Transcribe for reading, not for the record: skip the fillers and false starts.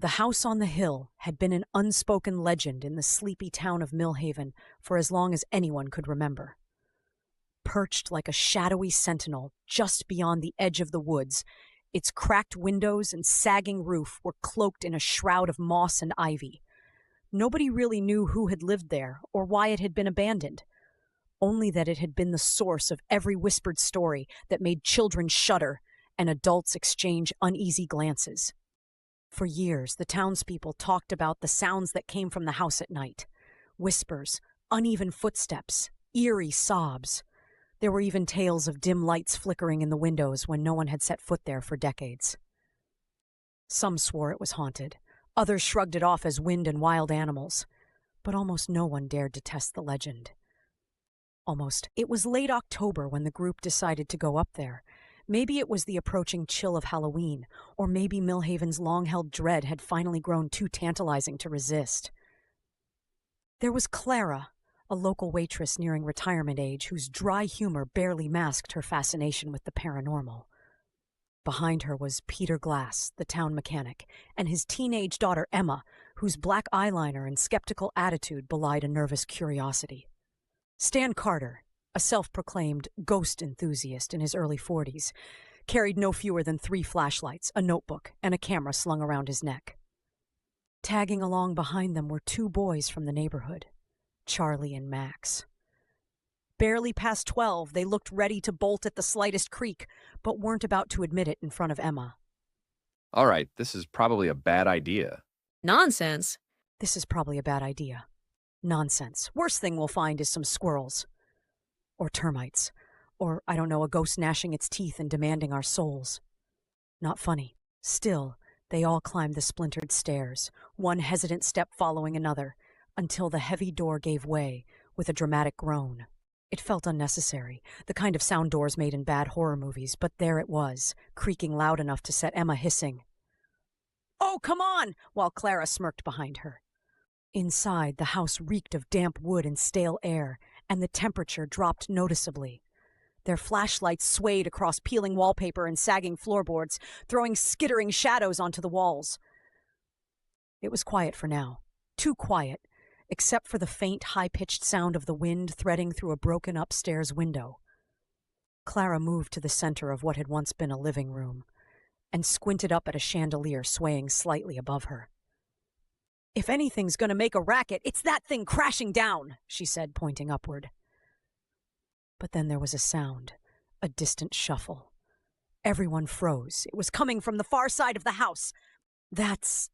The house on the hill had been an unspoken legend in the sleepy town of Millhaven for as long as anyone could remember. Perched like a shadowy sentinel just beyond the edge of the woods, its cracked windows and sagging roof were cloaked in a shroud of moss and ivy. Nobody really knew who had lived there or why it had been abandoned, only that it had been the source of every whispered story that made children shudder and adults exchange uneasy glances. For years, the townspeople talked about the sounds that came from the house at night. Whispers, uneven footsteps, eerie sobs. There were even tales of dim lights flickering in the windows when no one had set foot there for decades. Some swore it was haunted. Others shrugged it off as wind and wild animals. But almost no one dared to test the legend. It was late October when the group decided to go up there. Maybe it was the approaching chill of Halloween, or maybe Millhaven's long-held dread had finally grown too tantalizing to resist. There was Clara, a local waitress nearing retirement age whose dry humor barely masked her fascination with the paranormal. Behind her was Peter Glass, the town mechanic, and his teenage daughter Emma, whose black eyeliner and skeptical attitude belied a nervous curiosity. Stan Carter, a self-proclaimed ghost enthusiast in his early 40s, carried no fewer than 3 flashlights, a notebook, and a camera slung around his neck. Tagging along behind them were 2 boys from the neighborhood, Charlie and Max. Barely past 12, they looked ready to bolt at the slightest creak, but weren't about to admit it in front of Emma. All right, this is probably a bad idea. Nonsense. This is probably a bad idea. Nonsense. Worst thing we'll find is some squirrels. Or termites. Or, I don't know, a ghost gnashing its teeth and demanding our souls. Not funny. Still, they all climbed the splintered stairs, one hesitant step following another, until the heavy door gave way with a dramatic groan. It felt unnecessary, the kind of sound doors made in bad horror movies, but there it was, creaking loud enough to set Emma hissing. "Oh, come on!" while Clara smirked behind her. Inside, the house reeked of damp wood and stale air, and the temperature dropped noticeably. Their flashlights swayed across peeling wallpaper and sagging floorboards, throwing skittering shadows onto the walls. It was quiet for now. Too quiet, except for the faint, high-pitched sound of the wind threading through a broken upstairs window. Clara moved to the center of what had once been a living room, and squinted up at a chandelier swaying slightly above her. "If anything's going to make a racket, it's that thing crashing down," she said, pointing upward. But then there was a sound, a distant shuffle. Everyone froze. It was coming from the far side of the house. "That's